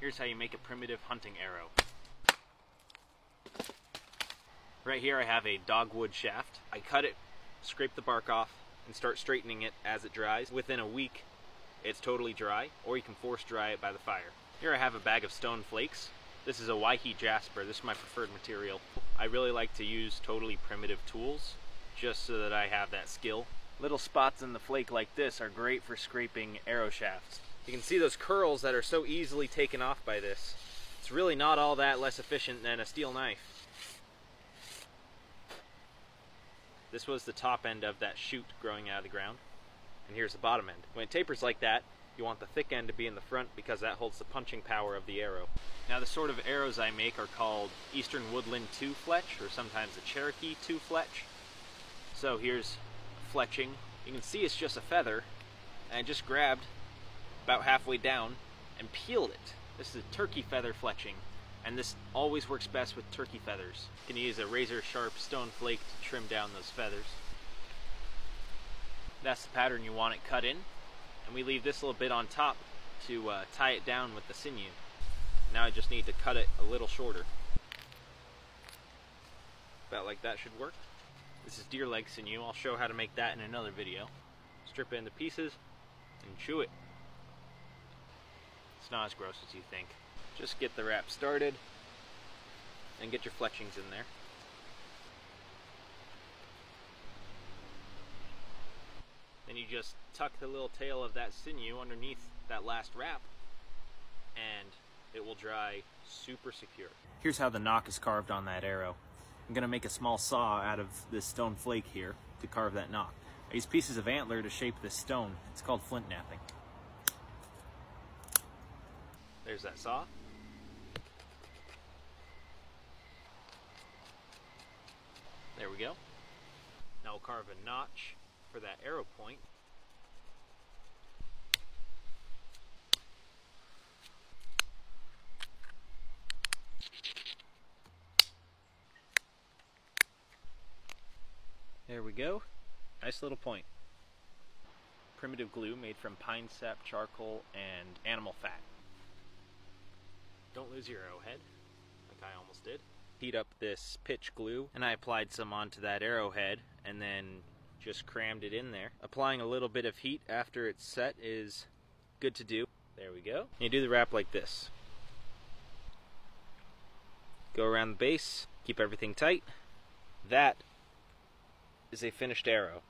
Here's how you make a primitive hunting arrow. Right here I have a dogwood shaft. I cut it, scrape the bark off, and start straightening it as it dries. Within a week, it's totally dry, or you can force dry it by the fire. Here I have a bag of stone flakes. This is a Waihi jasper. This is my preferred material. I really like to use totally primitive tools, just so that I have that skill. Little spots in the flake like this are great for scraping arrow shafts. You can see those curls that are so easily taken off by this. It's really not all that less efficient than a steel knife. This was the top end of that shoot growing out of the ground, and here's the bottom end. When it tapers like that, you want the thick end to be in the front because that holds the punching power of the arrow. Now the sort of arrows I make are called Eastern Woodland 2 fletch, or sometimes a Cherokee 2 fletch. So here's fletching. You can see it's just a feather, and I just grabbed about halfway down and peeled it. This is a turkey feather fletching, and this always works best with turkey feathers. You can use a razor sharp stone flake to trim down those feathers. That's the pattern you want it cut in, and we leave this little bit on top to tie it down with the sinew. Now I just need to cut it a little shorter. About like that should work. This is deer leg sinew. I'll show how to make that in another video. Strip it into pieces and chew it. It's not as gross as you think. Just get the wrap started and get your fletchings in there. Then you just tuck the little tail of that sinew underneath that last wrap, and it will dry super secure. Here's how the knock is carved on that arrow. I'm gonna make a small saw out of this stone flake here to carve that knock. I use pieces of antler to shape this stone. It's called flint knapping. There's that saw. There we go. Now we'll carve a notch for that arrow point. There we go. Nice little point. Primitive glue made from pine sap, charcoal, and animal fat. Don't lose your arrowhead, like I almost did. Heat up this pitch glue, and I applied some onto that arrowhead, and then just crammed it in there. Applying a little bit of heat after it's set is good to do. There we go. You do the wrap like this. Go around the base, keep everything tight. That is a finished arrow.